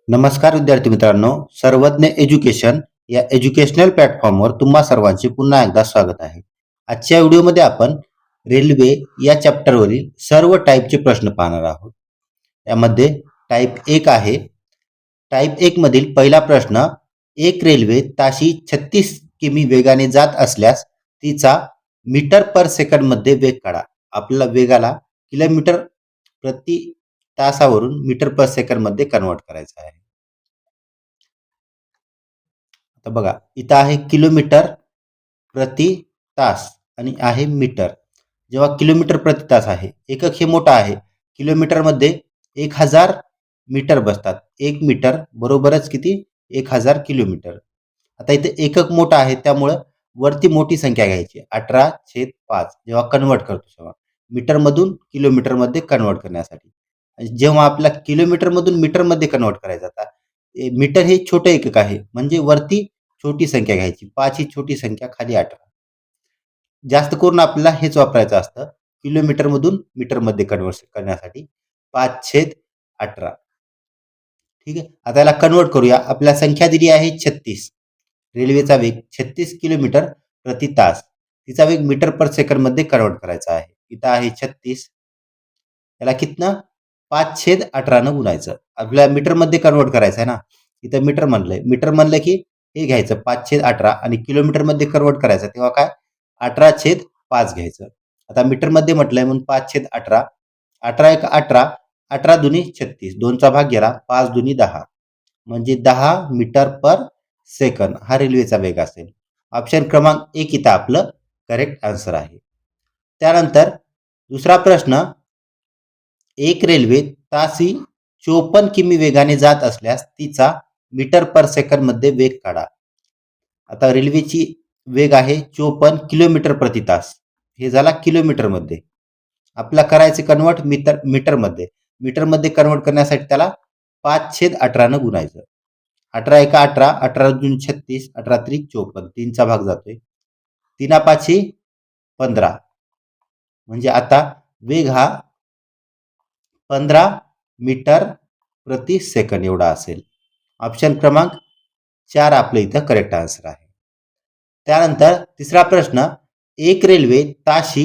नमस्कार विद्यार्थी मित्रांनो, सर्वज्ञ एज्युकेशन या एज्युकेशनल प्लॅटफॉर्मवर तुम्हा सर्वांचे पुन्हा एकदा स्वागत आहे. आजच्या व्हिडिओमध्ये आपण रेल्वे या चॅप्टरवरील सर्व टाईपचे प्रश्न पाहणार आहोत. यामध्ये टाईप 1 आहे. टाईप 1 मधील पहिला प्रश्न, एक रेल्वे ताशी 36 किमी वेगाने जात असल्यास तिचा मीटर पर सेकंड मध्ये वेग काढा. आपल्याला वेगाला किलोमीटर प्रति तासावरून मीटर पर सेकंड मध्ये कन्वर्ट करायचं आहे. आता बघा, इथं आहे किलोमीटर प्रति तास आणि आहे मीटर. जेव्हा किलोमीटर प्रति तास आहे, एकक हे मोठा आहे. किलोमीटर मध्ये 1000 मीटर बसतात. 1 मीटर बरोबरच किती? 1000 किलोमीटर. आता इथे एकक मोठा आहे, त्यामुळं वरती मोठी संख्या घ्यायची. 18/5 जेव्हा कन्वर्ट करतो तेव्हा मीटर मधून किलोमीटर मध्ये कन्वर्ट करण्यासाठी. जेव्हा आपला किलोमीटर मधून मीटर मध्ये कन्वर्ट करायचं, आता मीटर हे छोटे एकक आहे, म्हणजे वरती छोटी संख्या घ्यायची. 5 ही छोटी संख्या, खाली 18. जास्त करून आपल्याला हेच वापरायचं असतं किलोमीटर मधून मीटर मध्ये कन्वर्ट करण्यासाठी. 5/18. ठीक आहे. आता याला कन्वर्ट करूया. आपल्या संख्या दिली आहे 36. रेल्वेचा वेग 36 किलोमीटर प्रति तास. तिचा वेग मीटर पर सेकंड मध्ये कन्वर्ट करायचा आहे. इथं आहे 36. याला कितनं? 5/18 न गुणायचं. आपल्याला मीटर मध्ये कन्वर्ट करायचं आहे ना. इथं मीटर म्हणलंय. मीटर म्हणलं की हे घ्यायचं 5/18 आणि किलोमीटर मध्ये कन्वर्ट करायचं तेव्हा काय? 18/5 घ्यायचं. आता मीटर मध्ये म्हटलंय म्हणून 5/18. 18 एक 18, 18 दुनी 36, 2चा भाग गेला, 5 दुनी 10, म्हणजे 10 मीटर पर सेकंड हा रेल्वेचा वेग असेल. ऑप्शन क्रमांक 1 इथं आपलं करेक्ट आन्सर आहे. त्यानंतर दुसरा प्रश्न, एक रेल्वे ताशी 54 किमी वेगाने जात असल्यास तिचा मीटर पर सेकंड मध्ये वेग काढा. आता रेल्वेची वेग आहे 54 किलोमीटर प्रति तास. हे झाला किलोमीटर मध्ये. आपला करायचे कन्वर्ट मीटर मध्ये. मीटर मध्ये कन्वर्ट करण्यासाठी त्याला 5/18 न गुणायचं. 18 एक 18, 18 दुनी 36, 18 त्रिक 54, 3चा भाग जातोय. 3 15, म्हणजे आता वेग हा 15 मीटर प्रति सेकंड एवढा असेल. ऑप्शन क्रमांक 4 आपलं इथं करेक्ट आन्सर आहे. त्यानंतर तिसरा प्रश्न, एक रेल्वे ताशी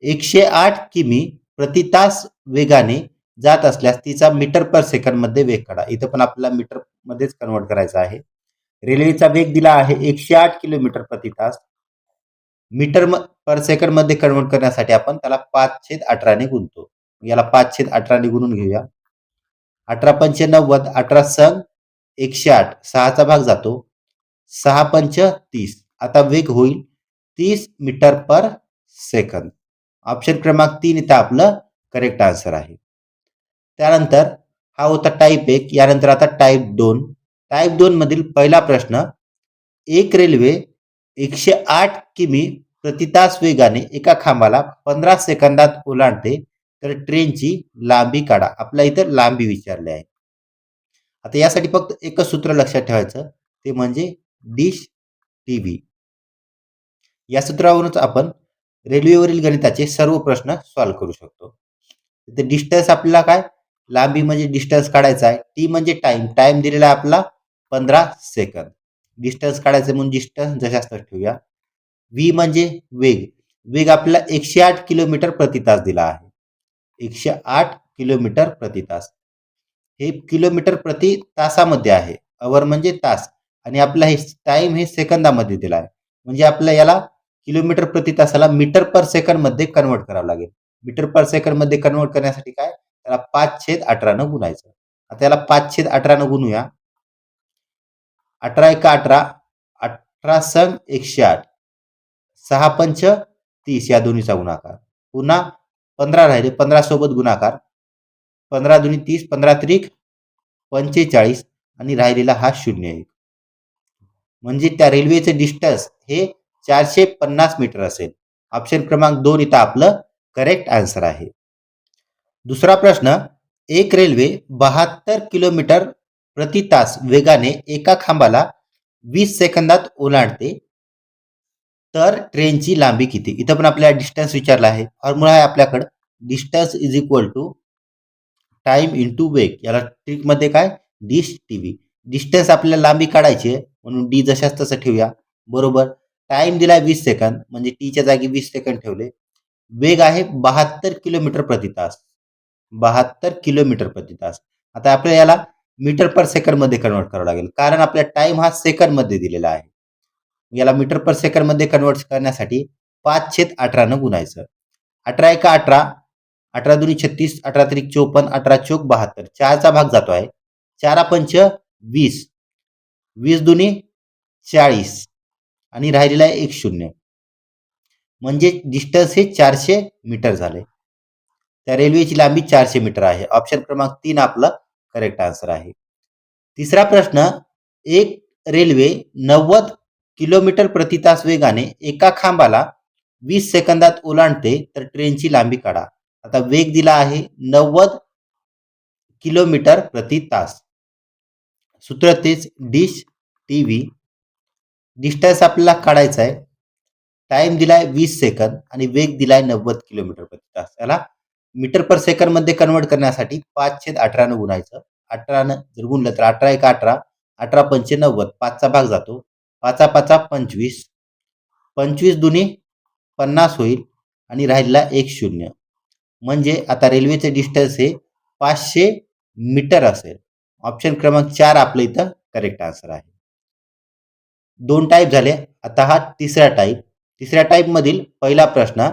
108 किमी प्रति तास वेगाने जात असल्यास तिचा मीटर पर सेकंड मध्ये वेग काढा. इथं पण आपल्याला मीटर मध्येच कन्वर्ट करायचं आहे. रेल्वेचा वेग दिला आहे 108 किलोमीटर प्रति तास. मीटर पर सेकंड मध्ये कन्वर्ट करण्यासाठी आपण त्याला 5/18 ने गुणतो. याला 5/18 ने गुणून घेऊया. 18 पंचे 90, 18 संग 108, 6चा भाग जातो, 6 पंच 30. आता वेग होईल 30 मीटर पर सेकंद. ऑप्शन क्रमांक 3 इथं आपलं करेक्ट आन्सर आहे. त्यानंतर हा होता टाईप 1. यानंतर आता टाईप 2. टाईप 2 मधील पहिला प्रश्न, एक रेल्वे 108 किमी प्रति तास वेगाने एका खांबाला 15 सेकंदात ओलांडते, तर ट्रेनची लांबी काढा. आपल्या इथं लांबी विचारली आहे. आता यासाठी फक्त एकच सूत्र लक्षात ठेवायचं, ते म्हणजे डिश टीव्ही. या सूत्रावरूनच आपण रेल्वेवरील गणिताचे सर्व प्रश्न सॉल्व्ह करू शकतो. इथे डिस्टन्स आपल्याला काय? लांबी म्हणजे डिस्टन्स काढायचा आहे. टी म्हणजे टाइम. टाइम दिलेला आहे आपला 15 सेकंद. डिस्टन्स काढायचं म्हणून डिस्टन्स जशाच ठेवूया. व्ही म्हणजे वेग. वेग आपल्याला 108 किलोमीटर प्रति तास दिला आहे. 108 किलोमीटर प्रति तास. हे किलोमीटर प्रति तासामध्ये आहे. अवर म्हणजे तास, आणि आपला हे टाइम हे सेकंदामध्ये दिला आहे. म्हणजे आपल्याला याला किलोमीटर प्रति तासाला मीटर पर सेकंड मध्ये कन्वर्ट करावं लागेल. मीटर पर सेकंड मध्ये कन्वर्ट करण्यासाठी काय? त्याला 5/18 न गुणायचं. आता याला 5/18 न गुणूया. 18 एक 18, 18 संग 108, 6 पंच 30, या दोन्हीचा गुणाकार. पुन्हा 15 राहिले, 15 सोबत गुणाकार. 15 दुनी 30, 15 त्रिक 45, आणि राहिलेला हा 01. म्हणजे त्या रेल्वेचे डिस्टन्स हे 450 मीटर असेल. ऑप्शन क्रमांक 2 इथं आपलं करेक्ट आन्सर आहे. दुसरा प्रश्न, एक रेल्वे 72 किलोमीटर प्रति तास वेगाने एका खांबाला 20 सेकंदात ओलांडते, तर ट्रेनची लांबी किती? इथं पण आपल्याला डिस्टन्स विचारला आहे. फॉर्म्युला आहे आपल्याकडे, distance is equal to time into वेग. याला ट्रिक मध्ये काय? Dish TV. डिस्टन्स आपल्याला लांबी काढायची आहे म्हणून डी जशास तसं ठेवूया. बरोबर. टाइम दिला 20 सेकंद म्हणजे टीच्या जागी 20 सेकंद ठेवले. वेग आहे 72 किलोमीटर प्रति तास. 72 किलोमीटर प्रति तास. आता आपल्याला याला मीटर पर सेकंड मध्ये कन्व्हर्ट करावं लागेल कारण आपला टाइम हा सेकंड मध्ये दिलेला आहे. याला मीटर पर सेकंड मध्ये कन्व्हर्ट करण्यासाठी 5/18 न गुणायचं. 18 एका 18, 18 दुनी 36, 18 त्रिक 54, 18 चौक 72. 4चा भाग जातो आहे. 4 पंच 20, 20 दुनी 40 आणि राहिलेला आहे 1 शून्य. म्हणजे डिस्टन्स हे 400 मीटर झाले. त्या रेल्वेची लांबी 400 मीटर आहे. ऑप्शन क्रमांक 3 आपलं करेक्ट आन्सर आहे. तिसरा प्रश्न, एक रेल्वे 90 किलोमीटर प्रति तास वेगाने एका खांबाला 20 सेकंदात ओलांडते तर ट्रेनची लांबी काढा. आता वेग दिला आहे 90 किलोमीटर प्रति तास. सूत्र तेच डिश टीव्ही. डिस्टन्स आपल्याला काढायचा आहे. टाइम दिलाय 20 सेकंद आणि वेग दिलाय 90 किलोमीटर प्रति तास. याला मीटर पर सेकंड मध्ये कन्वर्ट करण्यासाठी 5/18 न गुणायचं. 18 न जर गुणलं तर 18 एका 18, 18 पंचे 90, 5चा भाग जातो. 5 5 25, 25 दुनी 50 होईल आणि राहिलेला 1 शून्य. म्हणजे आता रेल्वेचे डिस्टन्स हे 500 मीटर असेल. ऑप्शन क्रमांक 4 आपलं इथं करेक्ट आन्सर आहे. 2 टाईप झाले. आता हा तिसरा टाईप. तिसऱ्या टाईप मधील पहिला प्रश्न,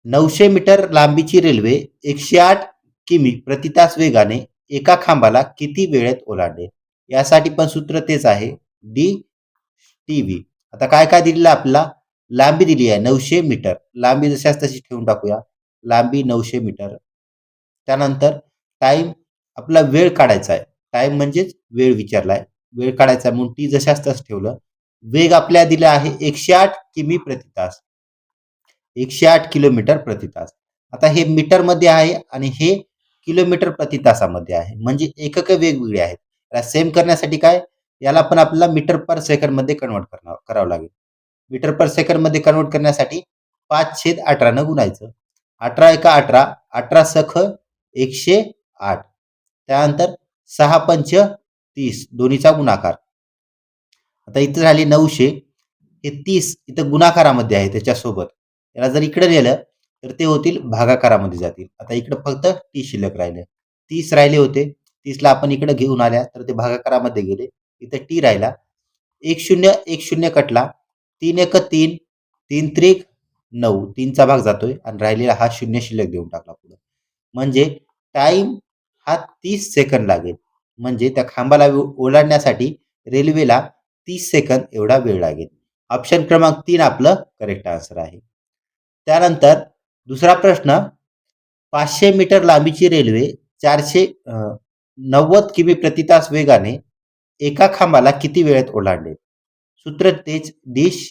900 मीटर लांबीची रेल्वे 108 किमी प्रति तास वेगाने एका खांबाला किती वेळेत ओलांडेल. यासाठी पण सूत्र तेच आहे डी टीव्ही. आता काय काय दिलेलं आपल्याला, लांबी दिली आहे 900 मीटर. लांबी जशाच तशी ठेवून टाकूया. लांबी 900 मीटर. त्यानंतर टाइम, आपला वेळ काढायचा आहे. टाइम म्हणजेच वेळ विचारलाय. वेळ काढायचा म्हणून टी जशाच तसं ठेवलं. वेग आपल्याला दिला आहे 108 किमी प्रति तास. 108 किलोमीटर प्रति तास. आता हे मीटर मध्ये आहे आणि हे किलोमीटर प्रति तासामध्ये आहे. म्हणजे एकक वेगवेगळे आहेत. याला सेम करण्यासाठी काय, याला पण आपल्याला मीटर पर सेकंड मध्ये कन्वर्ट करावं लागेल. मीटर पर सेकंड मध्ये कन्वर्ट करण्यासाठी 5/18 न गुणायचं. 18 एका 18, 18 सख 108. त्यानंतर 6 पंच 30, दोन्हीचा गुणाकार. आता इथं झाले 900, हे 30 इथं गुणाकारामध्ये आहे त्याच्यासोबत. याला जर इकडे नेलं तर ते होतील भागाकारामध्ये जातील. आता इकडे फक्त टी शिल्लक राहिले. 30 राहिले होते. 30ला आपण इकडे घेऊन आल्या तर ते भागाकारामध्ये गेले. इथं टी राहिला. 1 शून्य 1 शून्य कटला. 3 एक 3, 3 त्रिक 9, 3चा भाग जातोय आणि राहिलेला हा शून्य शिल्लक देऊन टाकला पुढे. म्हणजे टाइम हा 30 सेकंद लागेल. म्हणजे त्या खांबाला ओलांडण्यासाठी रेल्वेला 30 सेकंद एवढा वेळ लागेल. ऑप्शन क्रमांक 3 आपलं करेक्ट आन्सर आहे. त्यानंतर दुसरा प्रश्न, 500 मीटर लांबीची रेल्वे 490 किमी प्रति तास वेगाने एका खांबाला किती वेळेत ओलांडेल. सूत्र तेच डिश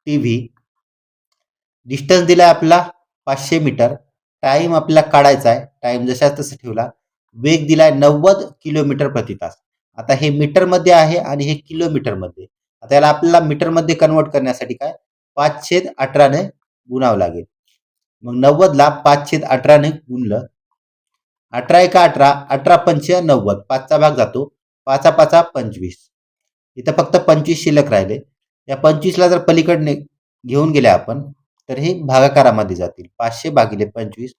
टीव्ही. डिस्टन्स दिलाय आपला 500 मीटर. टाइम आपल्याला काढायचा आहे. टाइम जसा तसा ठेवला. वेग दिलाय 90 किलोमीटर प्रति तास. आता हे मीटर मध्ये आहे आणि हे किलोमीटर मध्ये. आता याला आपल्याला मीटर मध्ये कन्वर्ट करण्यासाठी काय 5/18 ने गुणावं लागेल. मग 90ला 5/18 ने गुणलं. 18 एका 18, 18 पंच 90, 5चा भाग जातो. 5 5 25. इथं फक्त 25 शिल्लक राहिले. या 25ला जर पलीकडने घेऊन गेले आपण तर हे भागाकारामध्ये जातील. 500 भागिले 25.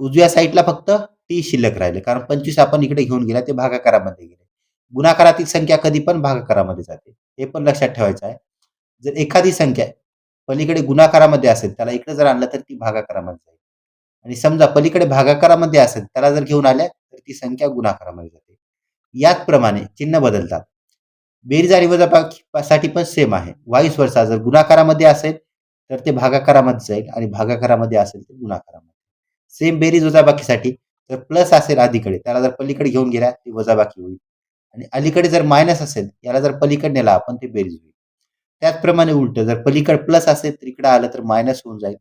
उजव्या साईडला फक्त टी शिल्लक राहिले कारण 25 आपण इकडे घेऊन गेला ते भागाकारामध्ये गेले. गुणाकारातील संख्या कधी पण भागाकारामध्ये जाते. हे पण लक्षात ठेवायचं आहे. जर एखादी संख्या पलीकडे गुणाकारामध्ये असेल त्याला इकडे जर आणलं तर ती भागाकारामध्ये जाईल. आणि समजा पलीकडे भागाकारामध्ये असेल त्याला जर घेऊन आल्या तर ती संख्या गुणाकारामध्ये जाते. याचप्रमाणे चिन्ह बदलतात. बेरीज आणि वजाबाकीसाठी पण सेम आहे. वाईस वर्सा, जर गुणाकारामध्ये असेल तर ते भागाकारामध्ये जाईल आणि भागाकारामध्ये असेल तर गुणाकारामध्ये. सेम बेरीज वजाबाकीसाठी जर प्लस असेल आधीकडे त्याला जर पलीकडे घेऊन गेला ती वजाबाकी होईल आणि अलीकडे जर मायनस असेल याला जर पलीकडे नेला आपण ते बेरीज होईल. त्याचप्रमाणे उलट, जर पलीकडे प्लस असेल तर इकडे आलं तर मायनस होऊन जाईल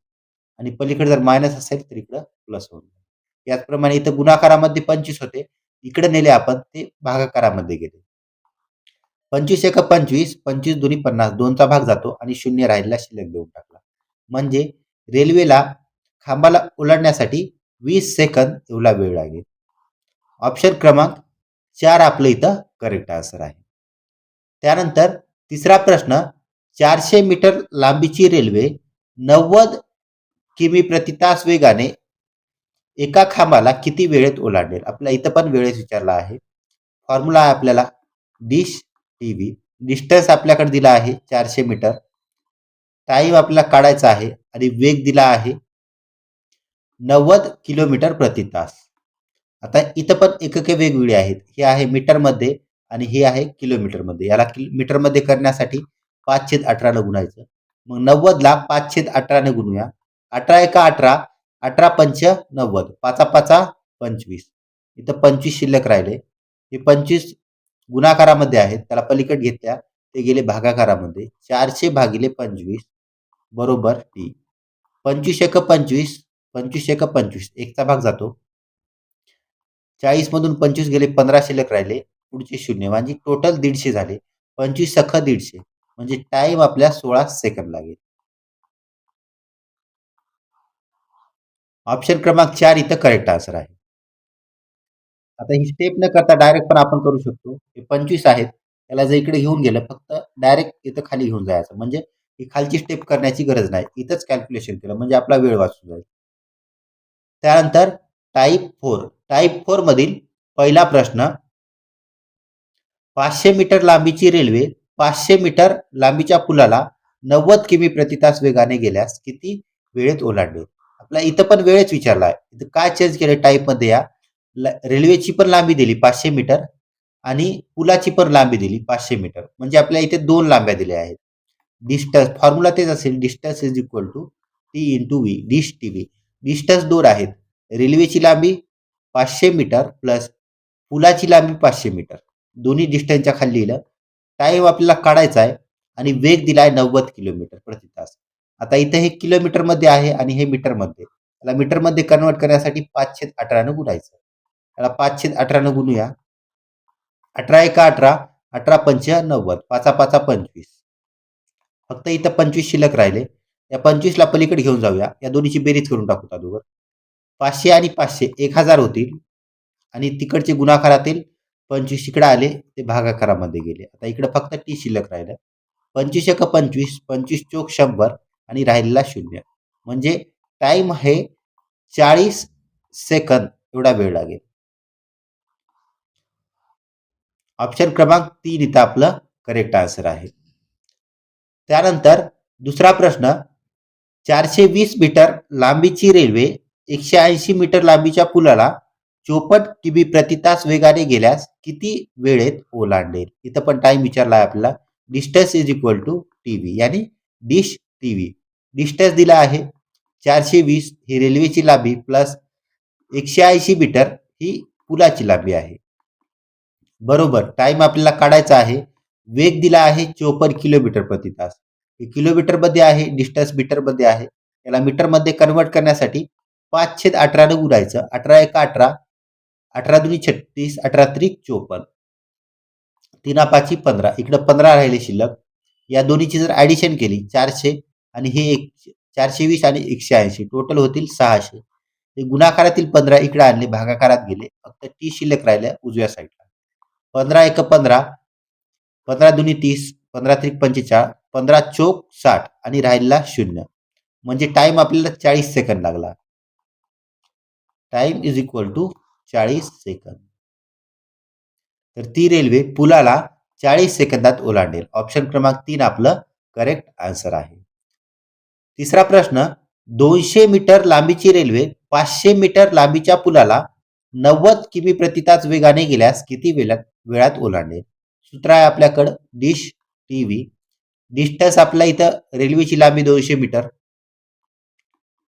आणि पलीकडे जर मायनस असेल तर इकडं प्लस होऊन जाईल. याचप्रमाणे इथं गुणाकारामध्ये 25 होते, इकडे नेले आपण ते भागाकारामध्ये गेले. 25 एक 25, 25 दुनी 50, 2चा भाग जातो आणि शून्य राहिलेला शिल्लक देऊन टाकला. म्हणजे रेल्वेला खांबाला ओलांडण्यासाठी 20 सेकंद एवढा वेळ लागेल. ऑप्शन क्रमांक 4 आपलं इथं करेक्ट आन्सर आहे. त्यानंतर तिसरा प्रश्न, 400 मीटर लांबीची रेल्वे 90 किमी प्रति तास वेगाने एका खांबाला किती वेळेत ओलांडेल? आपल्या इथं पण वेळेत विचारला आहे. फॉर्म्युला आहे आपल्याला डिश टीव्ही. डिस्टन्स आपल्याकडे दिला आहे 400 मीटर. टाईम आपल्याला काढायचा आहे आणि वेग दिला आहे 90 किलोमीटर प्रति तास. आता इथं पण एकके वेगवेगळी आहेत. हे आहे मीटरमध्ये आणि हे आहे किलोमीटरमध्ये. याला मीटरमध्ये करण्यासाठी 5/18 ने गुणायचं. मग 90 ला 5/18 ने गुणूया. 18 एका 18, 18 पंच 90, 5 5 25. इथं 25 शिल्लक राहिले. हे 25 गुणाकारामध्ये आहेत. त्याला पलीकडे घेतल्या ते गेले भागाकारामध्ये. 400 भागिले 25 बरोबर टी. 25 एक 25, 25 एक 25, एकचा भाग जातो. 40 मधून 25 गेले, 15 शिल्लक राहिले. पुढचे 0 म्हणजे टोटल 150 झाले. 25 सख 150 म्हणजे टाइम आपल्या 16 सेकंद लागेल. ऑप्शन क्रमांक 4 इथं करेक्ट आन्सर आहे. आता ही स्टेप न करता डायरेक्ट पण आपण करू शकतो. हे 25 आहेत. त्याला जर इकडे घेऊन गेलं फक्त डायरेक्ट इथं खाली घेऊन जायचं. म्हणजे ही खालची स्टेप करण्याची गरज नाही. इथंच कॅल्क्युलेशन केलं म्हणजे आपला वेळ वाचून जाईल. त्यानंतर टाइप 4. टाइप 4 मधील पहिला प्रश्न, 500 मीटर लांबीची रेल्वे 500 मीटर लांबीच्या पुलाला 90 किमी प्रति तास वेगाने गेल्यास किती वेळेत ओलांडेल? आपल्या इथं पण वेळेच विचारला आहे. इथं काय चेंज केलं टाईपमध्ये या रेल्वेची पण लांबी दिली 500 मीटर आणि पुलाची पण लांबी दिली 500 मीटर. म्हणजे आपल्या इथे 2 लांब्या दिल्या आहेत. डिस्टन्स फॉर्म्युला तेच असेल, distance is equal to t into v. Dish TV. Distance 2 आहेत. रेल्वेची लांबी 500 मीटर प्लस पुलाची लांबी 500 मीटर. दोन्ही डिस्टन्सच्या खाली लिहिलं. टाइम आपल्याला काढायचा आहे आणि वेग दिलाय 90 किलोमीटर प्रति तास. आता इथे हे किलोमीटरमध्ये आहे आणि हे मीटरमध्ये. त्याला मीटरमध्ये कन्वर्ट करण्यासाठी 5/18 ने गुणायचं. त्याला 5/18 ने गुणूया. 18 एका 18, 18 पंच 90, 5 5 25. फक्त इथं 25 शिल्लक राहिले. या 25 ला पलीकडे घेऊन जाऊया. या दोन्हीची बेरीज करून टाकू अगोदर. 500 आणि 500 1000 होतील आणि तिकडचे गुणाकारातील 25 इकडे आले ते भागाकारामध्ये गेले. आता इकडे फक्त टी शिल्लक राहिलं. 25 एक 25, 25 चोक 100 आणि राहिलेला 0. म्हणजे टाइम आहे 40 सेकंद एवढा वेळ लागेल. ऑप्शन क्रमांक 3 इथं आपलं करेक्ट आन्सर आहे. त्यानंतर दुसरा प्रश्न, 420 मीटर लांबीची रेल्वे 180 मीटर लांबीच्या पुलाला 54 किमी प्रति तास वेगाने गेल्यास किती वेळेत ओलांडेल? इथं पण टाइम विचारला आहे आपल्याला. Distance is equal to TV यानी डिश टीव्ही. डिस्टन्स दिला आहे 420, ही रेल्वेची लांबी प्लस 180 मीटर ही पुलाची लांबी आहे. बरोबर टाइम आपल्याला काढायचा आहे. वेग दिला आहे 54 किलोमीटर प्रति तास. हे किलोमीटरमध्ये आहे, डिस्टन्स मीटरमध्ये आहे. याला मीटरमध्ये कन्वर्ट करण्यासाठी 5/18 ने गुणायचं. 18 एका 18, 18 दुनी 36, 18 त्रिक 54, 3 5 15. इकडे 15 राहिले शिल्लक. या दोन्हीची जर ऍडिशन केली 400 आणि हे 420 आणि 180 टोटल होतील 600. हे गुणाकारातील 15 इकडे आणले, भागाकारात गेले. फक्त टी शिल्लक राहिल्या उजव्या साईडला. 15 एक 15, 15 दुनी 30, 15 त्रिक 45, 15 चोक 60 आणि राहिलेला 0. म्हणजे टाइम आपल्याला 40 सेकंद लागला. टाइम इज इक्वल टू 40 सेकंद. तर ती रेल्वे पुलाला 40 सेकंदात ओलांडेल. ऑप्शन क्रमांक 3 आपलं करेक्ट आन्सर आहे. तिसरा प्रश्न, 200 मीटर लांबीची रेल्वे 500 मीटर लांबीच्या पुलाला 90 किमी प्रति तास वेगाने गेल्यास किती वेळात ओलांडेल? सूत्र आहे आपल्याकडं डिश टीव्ही. डिस्टन्स आपल्या इथं रेल्वेची लांबी 200 मीटर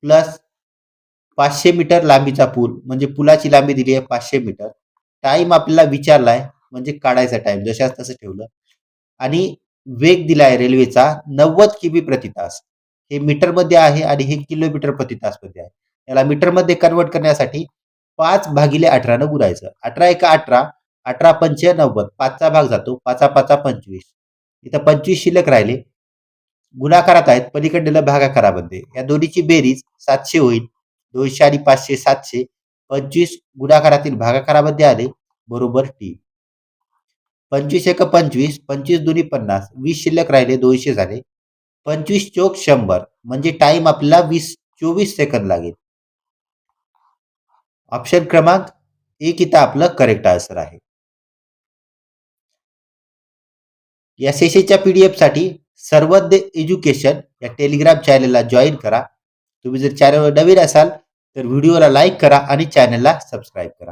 प्लस 500 मीटर लांबीचा पूल म्हणजे पुलाची लांबी दिली आहे 500 मीटर. टाइम आपल्याला विचारलाय म्हणजे काढायचा टाइम जशाच तसं ठेवलं आणि वेग दिलाय रेल्वेचा 90 किमी प्रति तास. हे मीटरमध्ये आहे आणि हे किलोमीटर प्रति तास मध्ये आहे. याला मीटरमध्ये कन्वर्ट करण्यासाठी 5/18 ने गुणायचं. 18 एका 18, 18 पंच 90, 5चा भाग जातो, 5 5 25. इथं 25 शिल्लक राहिले. गुणाकारात आहेत, पलीकडे भागाकारामध्ये. या दोन्हीची बेरीज 700 होईल. 200 आणि 500 700. 25 गुणाकारातील भागाकारामध्ये आले बरोबर टी. 25 एक 25, 25 दुनी 50, 20 शिल्लक राहिले, 200 झाले. 25 चोक 100 म्हणजे टाइम आपल्याला 24 सेकंद लागेल. ऑप्शन क्रमांक 1 इथं आपलं करेक्ट आन्सर आहे. या सेशनच्या पीडीएफ साठी सर्वज्ञ एज्युकेशन या टेलिग्राम चॅनलला जॉईन करा. तुम्ही जर चॅनलवर नवीन असाल तर व्हिडिओला लाईक करा आणि चॅनलला सबस्क्राईब करा.